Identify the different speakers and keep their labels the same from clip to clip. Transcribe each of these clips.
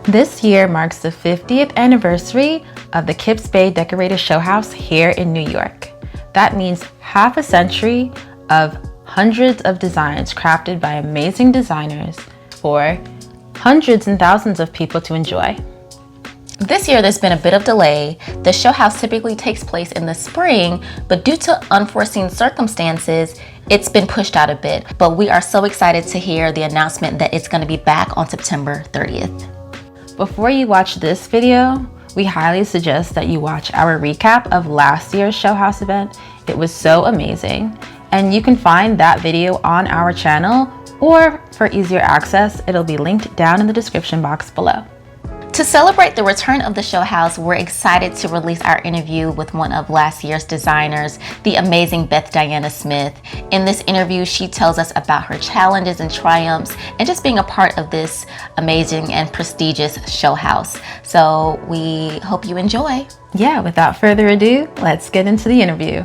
Speaker 1: This year marks the 50th anniversary of the Kips Bay Decorator Showhouse here in New York. That means half a century of hundreds of designs crafted by amazing designers for hundreds and thousands of people to enjoy.
Speaker 2: This year there's been a bit of delay. The show house typically takes place in the spring, but due to unforeseen circumstances, it's been pushed out a bit. But we are so excited to hear the announcement that it's going to be back on September 30th.
Speaker 1: Before you watch this video, we highly suggest that you watch our recap of last year's show house event. It was so amazing. And you can find that video on our channel, or for easier access, it'll be linked down in the description box below.
Speaker 2: To celebrate the return of the show house, we're excited to release our interview with one of last year's designers, the amazing Beth Diana Smith. In this interview, she tells us about her challenges and triumphs and just being a part of this amazing and prestigious show house. So we hope you enjoy.
Speaker 1: Yeah, without further ado, let's get into the interview.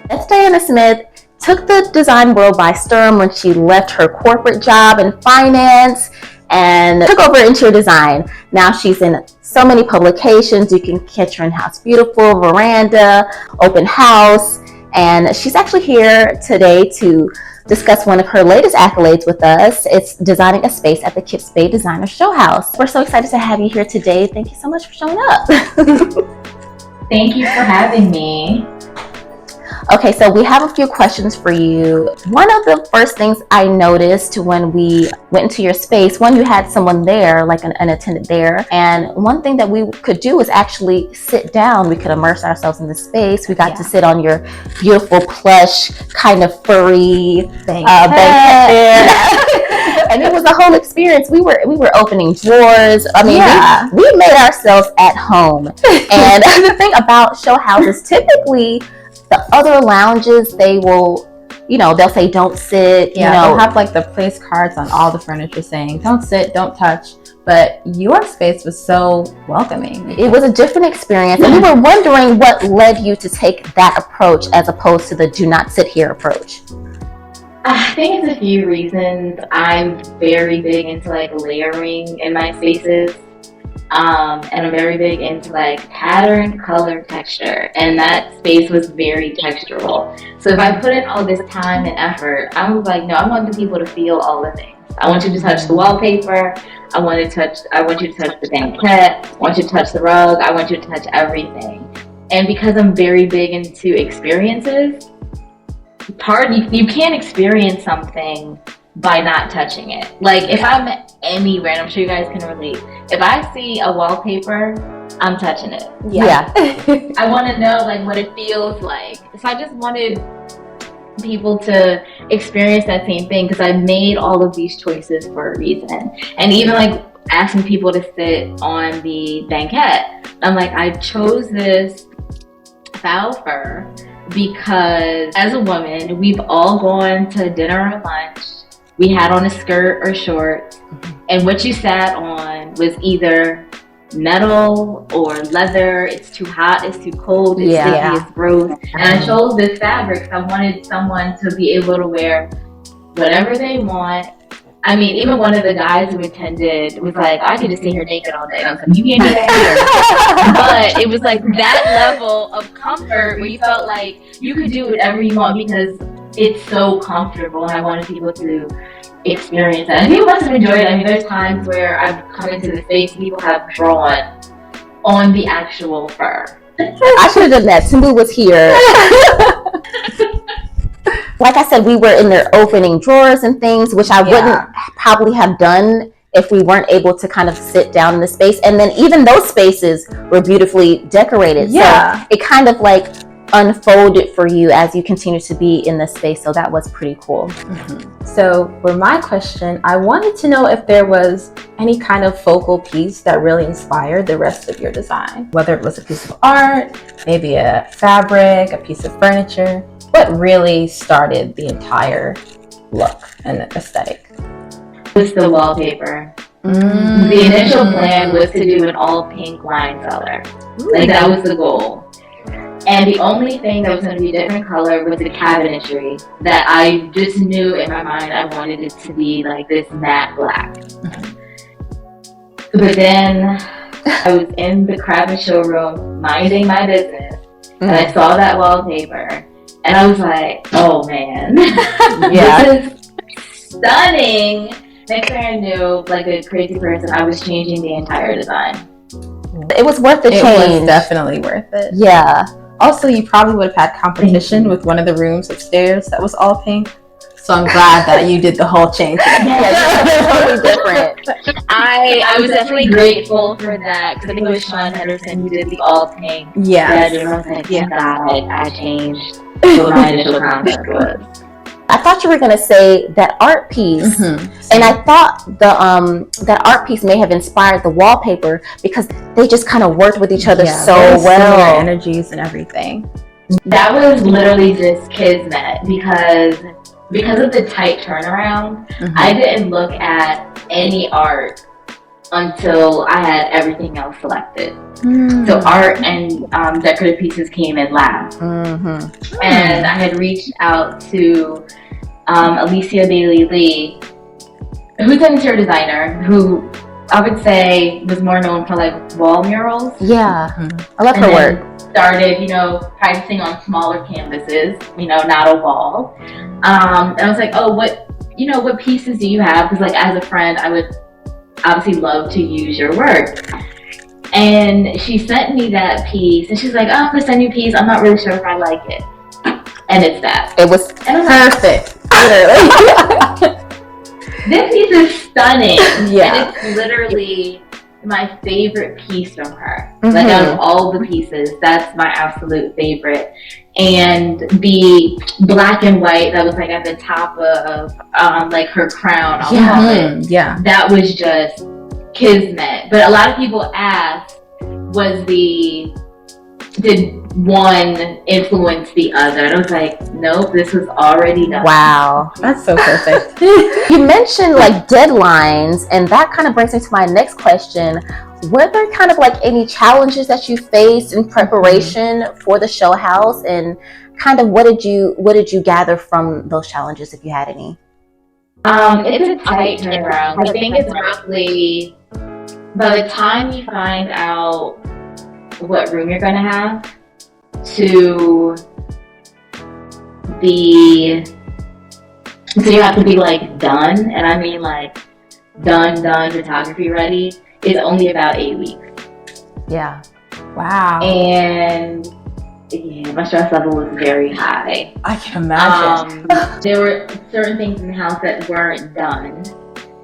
Speaker 2: Beth Diana Smith took the design world by storm when she left her corporate job in finance and took over interior design. Now she's in so many publications. You can catch her in House Beautiful, Veranda, Open House, and she's actually here today to discuss one of her latest accolades with us. It's designing a space at the Kips Bay Decorator Showhouse. We're so excited to have you here today. Thank you so much for showing up.
Speaker 3: Thank you for having me.
Speaker 2: Okay, so we have a few questions for you. One of the first things I noticed when we went into your space, you had someone there, like an attendant there. And one thing that we could do is actually sit down. We could immerse ourselves in the space. We got to sit on your beautiful plush, kind of furry banquet there. And it was a whole experience. We were opening drawers. I mean, we made ourselves at home. And the thing about show houses, typically, the other lounges, they will, they'll say don't sit.
Speaker 1: They'll have like the place cards on all the furniture saying don't sit, don't touch. But your space was so welcoming.
Speaker 2: It was a different experience. And we were wondering what led you to take that approach as opposed to the do not sit here approach.
Speaker 3: I think it's a few reasons. I'm very big into layering in my spaces. And I'm very big into pattern, color, texture, and that space was very textural. So if I put in all this time and effort, I was like, no, I want the people to feel all the things. I want you to touch the wallpaper. I want you to touch the banquette. I want you to touch the rug. I want you to touch everything. And because I'm very big into experiences, you can't experience something by not touching it. If I'm anywhere, and I'm sure you guys can relate, if I see a wallpaper, I'm touching it.
Speaker 2: Yeah.
Speaker 3: I want to know what it feels like. So I just wanted people to experience that same thing, because I made all of these choices for a reason. And even asking people to sit on the banquette, I'm like, I chose this foul fur because as a woman, we've all gone to dinner or lunch. We had on a skirt or shorts, and what you sat on was either metal or leather. It's too hot, it's too cold, it's sticky, it's gross. And I chose this fabric because I wanted someone to be able to wear whatever they want. I mean, even one of the guys who attended was like, I could just sit here naked all day. And I was like, you can't do that here. But it was that level of comfort where you felt like you could do whatever you want because it's so comfortable, and I wanted people to experience that. And people must have enjoyed it. I mean, there's times where I've come into the space and people have drawn on the actual fur.
Speaker 2: I should have done that. Tamu was here. Like I said, we were in there opening drawers and things, which I wouldn't probably have done if we weren't able to kind of sit down in the space. And then even those spaces were beautifully decorated.
Speaker 1: Yeah.
Speaker 2: So it kind of unfolded for you as you continue to be in the space. So that was pretty cool.
Speaker 1: Mm-hmm. So for my question, I wanted to know if there was any kind of focal piece that really inspired the rest of your design, whether it was a piece of art, maybe a fabric, a piece of furniture. What really started the entire look and aesthetic?
Speaker 3: It was the wallpaper. The initial plan was to do an all pink wine color. That was the goal. And the only thing that was going to be a different color was the cabinetry that I just knew in my mind I wanted it to be like this matte black. But then I was in the craft showroom minding my business, and I saw that wallpaper, and I was like, oh man, this is stunning. Next thing I knew, like a crazy person, I was changing the entire design.
Speaker 2: It was worth the change.
Speaker 1: It was definitely worth it.
Speaker 2: Yeah.
Speaker 1: Also, you probably would have had competition with one of the rooms upstairs that was all pink. So I'm glad that you did the whole change.
Speaker 2: Totally different.
Speaker 3: I was definitely grateful for that because I think it was Sean Henderson who did the all pink.
Speaker 1: Yeah.
Speaker 3: And I was like, God, I changed what my initial concept was.
Speaker 2: I thought you were gonna say that art piece, and I thought that art piece may have inspired the wallpaper because they just kind of worked with each other so well.
Speaker 1: Energies and everything.
Speaker 3: That was literally just kismet because of the tight turnaround. I didn't look at any art until I had everything else selected. So art and decorative pieces came in last. And I had reached out to Alicia Bailey Lee, who's an interior designer, who I would say was more known for like wall murals.
Speaker 2: Yeah, I love her work.
Speaker 3: Started, practicing on smaller canvases, not a wall. And I was like, oh, what pieces do you have? Because like as a friend, I would obviously love to use your work. And she sent me that piece, and she's like, oh, I'm gonna send you a piece. I'm not really sure if I like it. And it's that.
Speaker 2: It was perfect.
Speaker 3: This piece is stunning.
Speaker 2: Yeah.
Speaker 3: And it's literally my favorite piece from her. Like out of all the pieces, that's my absolute favorite. And the black and white that was like at the top of like her crown, I'll call it.
Speaker 1: Yeah.
Speaker 3: That was just kismet. But a lot of people asked, did one influence the other? And I was like, nope, this was already done.
Speaker 2: Wow.
Speaker 1: That's so perfect.
Speaker 2: You mentioned like deadlines, and that kind of brings me to my next question. Were there kind of like any challenges that you faced in preparation for the show house, and kind of what did you gather from those challenges, if you had any?
Speaker 3: It's a tight turnaround. I think it's roughly, by the time you find out what room you're going to have so you have to be like done, and I mean like done photography ready, is only about 8 weeks.
Speaker 2: Yeah.
Speaker 1: Wow.
Speaker 3: And yeah, my stress level was very high.
Speaker 1: I can imagine.
Speaker 3: There were certain things in the house that weren't done.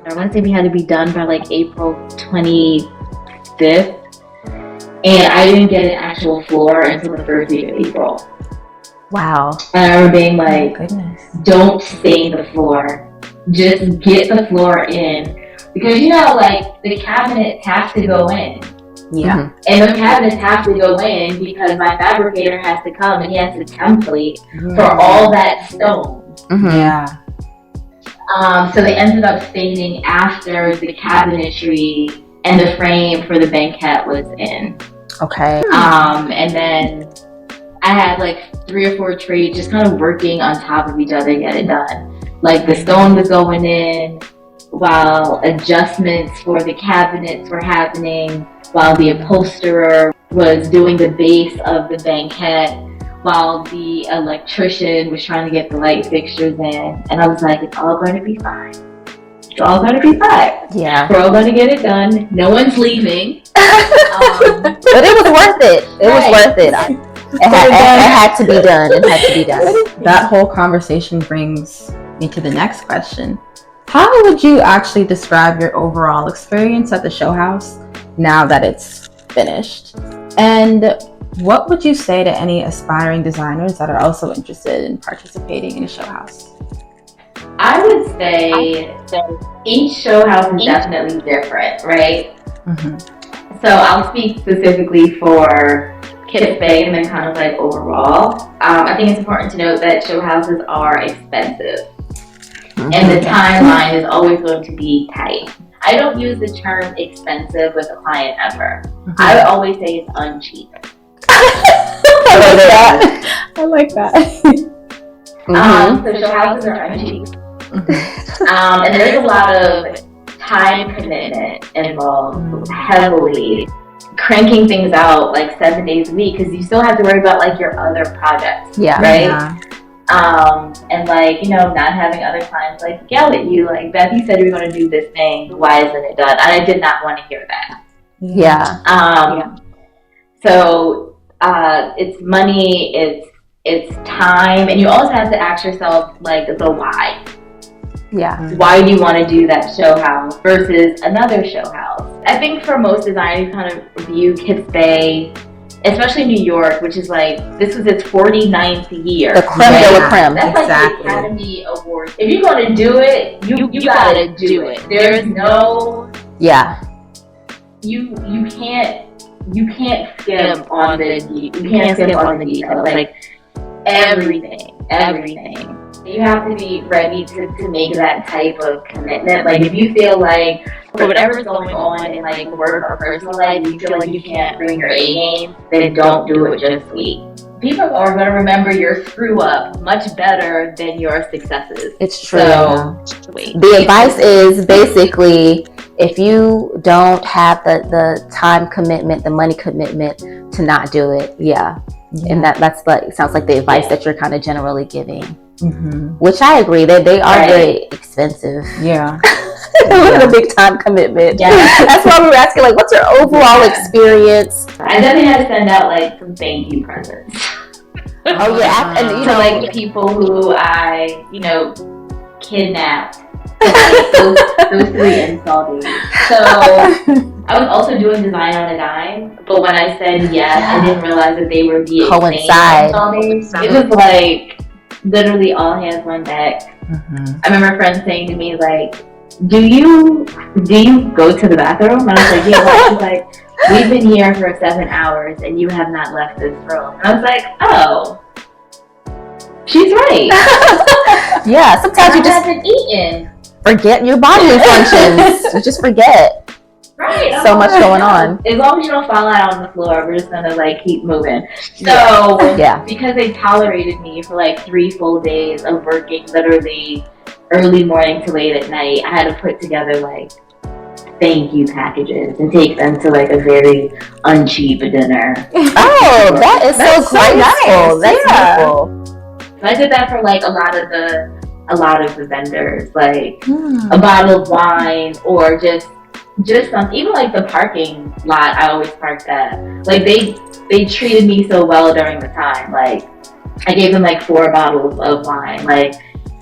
Speaker 3: I want to say we had to be done by like April 25th. And I didn't get an actual floor until the first week of April.
Speaker 2: Wow.
Speaker 3: And I remember being like,
Speaker 1: goodness,
Speaker 3: don't stain the floor. Just get the floor in. Because like the cabinets have to go in.
Speaker 1: Yeah.
Speaker 3: And the cabinets have to go in because my fabricator has to come and he has to template for all that stone.
Speaker 1: Yeah.
Speaker 3: So they ended up staining after the cabinetry and the frame for the banquette was in.
Speaker 2: Okay.
Speaker 3: And then I had like 3 or 4 trades just kind of working on top of each other to get it done. Like the stone was going in while adjustments for the cabinets were happening, while the upholsterer was doing the base of the banquette, while the electrician was trying to get the light fixtures in. And I was like, it's all going to be fine. It's all going to be fine.
Speaker 2: Yeah.
Speaker 3: We're all going to get it done. No one's leaving.
Speaker 2: But it was worth it. It was worth it. It had to be done. It had to be done.
Speaker 1: That whole conversation brings me to the next question. How would you actually describe your overall experience at the show house now that it's finished? And what would you say to any aspiring designers that are also interested in participating in a show house?
Speaker 3: I would say each show house is definitely different, right? So I'll speak specifically for Kips Bay and then kind of like overall. I think it's important to note that show houses are expensive. And the timeline is always going to be tight. I don't use the term expensive with a client ever. I would always say it's uncheap.
Speaker 1: I like that.
Speaker 3: So show houses are empty. And there's a lot of time commitment involved, heavily cranking things out like 7 days a week, because you still have to worry about like your other projects, right?
Speaker 1: Yeah.
Speaker 3: And like, you know, not having other clients like yell at you, like, Beth, you said you were going to do this thing, why isn't it done? And I did not want to hear that. So it's money, it's time, and you also have to ask yourself like the why. Why do you want to do that show house versus another show house? I think for most designers, kind of view Kips Bay, especially New York, which is like, this was its 49th year.
Speaker 2: The creme de la creme.
Speaker 3: That's like the Academy Awards. If you're going to do it, you gotta do it. There's no... You can't skip on the details. Like, everything. You have to be ready to make that type of commitment. Like, if you feel like, for whatever's going on in like work or personal life, you feel like you can't bring your A game, then don't do it, just wait. People are going to remember your screw up much better than your successes.
Speaker 2: It's true.
Speaker 3: So, wait.
Speaker 2: The advice is basically, if you don't have the time commitment, the money commitment, to not do it. And that's like, sounds like the advice that you're kind of generally giving. Which I agree, they are very expensive. With a big time commitment. That's why we were asking, like, what's your overall experience?
Speaker 3: I definitely had to send out like some thank you presents.
Speaker 2: And you know,
Speaker 3: like people who I, you know, kidnapped. those 3 install days. So I was also doing design on a dime, but when I said yes, I didn't realize that they were the
Speaker 2: coincide.
Speaker 3: Install days. It was like literally all hands on deck. I remember friends saying to me like, do you go to the bathroom? And I was like, yeah. She's like, we've been here for 7 hours and you have not left this room. And I was like, oh, she's right.
Speaker 2: Sometimes you just
Speaker 3: haven't eaten.
Speaker 2: Forget your bodily functions. You just forget.
Speaker 3: Right.
Speaker 2: So much going on.
Speaker 3: As long as you don't fall out on the floor, we're just gonna like keep moving. So because they tolerated me for like 3 full days of working literally early morning to late at night, I had to put together like thank you packages and take them to like a very uncheap dinner.
Speaker 2: Oh, that is so graceful. That's beautiful.
Speaker 3: So I did that for like a lot of the vendors, like a bottle of wine or just something. Even like the parking lot, I always parked at. Like they treated me so well during the time. Like I gave them like 4 bottles of wine. Like,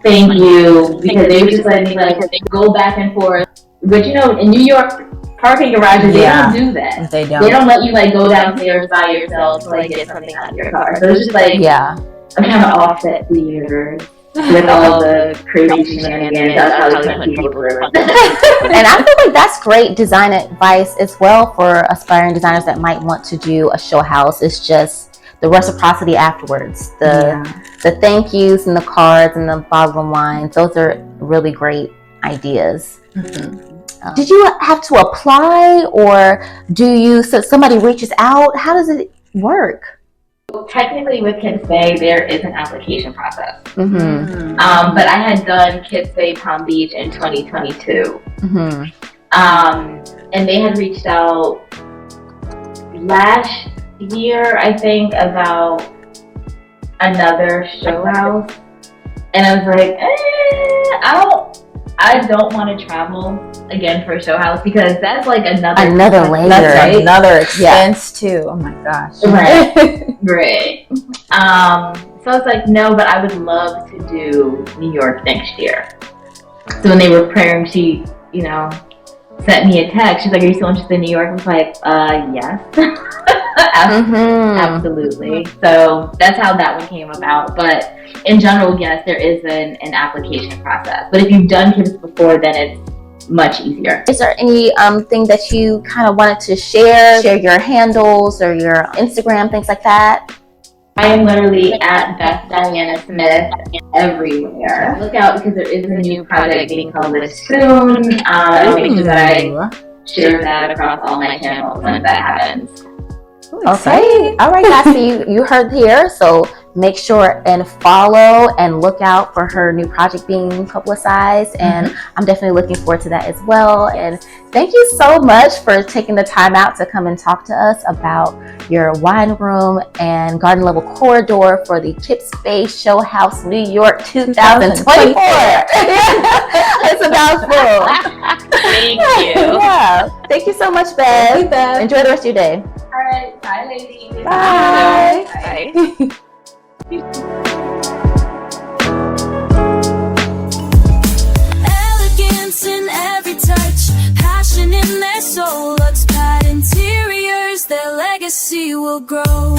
Speaker 3: thank you, because they were just letting me like go back and forth. But you know, in New York parking garages, they don't do that. They don't let you like go downstairs by yourself to like get something out of your car. So it's just like I'm kind of offset the universe with all the crazy shenanigans. That's how we put people through.
Speaker 2: And I feel like that's great design advice as well for aspiring designers that might want to do a show house. It's just the reciprocity afterwards, the thank yous and the cards and the bottle of wine. Those are really great ideas. Did you have to apply, or so somebody reaches out? How does it work?
Speaker 3: Technically, with Kips Bay, there is an application process. But I had done Kips Bay Palm Beach in 2022. And they had reached out last year, I think, about another show house. And I was like, I don't want to travel again for a show house, because that's like another
Speaker 2: layer.
Speaker 1: That's
Speaker 2: right?
Speaker 1: another expense too. Oh my gosh.
Speaker 3: Right. So I was like, no, but I would love to do New York next year. So when they were preparing, she, you know, sent me a text. She's like, are you still interested in New York? I was like, yes. Absolutely. So that's how that one came about. But in general, yes, there is an application process. But if you've done Kips before, then it's much easier.
Speaker 2: Is there any thing that you kind of wanted to share your handles or your Instagram, things like that?
Speaker 3: I am literally at Beth Diana Smith everywhere. Look out, because there is a new project being published soon. I'll make sure that I share that across all my channels when that happens.
Speaker 2: Okay. All right, guys. So you heard here. So make sure and follow and look out for her new project being publicized. And I'm definitely looking forward to that as well. And thank you so much for taking the time out to come and talk to us about your wine room and garden level corridor for the Kips Bay Showhouse, New York 2024. It's a mouthful.
Speaker 3: Thank you.
Speaker 2: Yeah. Thank you so much, Beth.
Speaker 1: Thank you, Beth.
Speaker 2: Enjoy the rest of your day.
Speaker 3: All right. Bye, ladies.
Speaker 2: Bye.
Speaker 3: Bye.
Speaker 4: Elegance in every touch, passion in their soul. Looks bad interiors, their legacy will grow.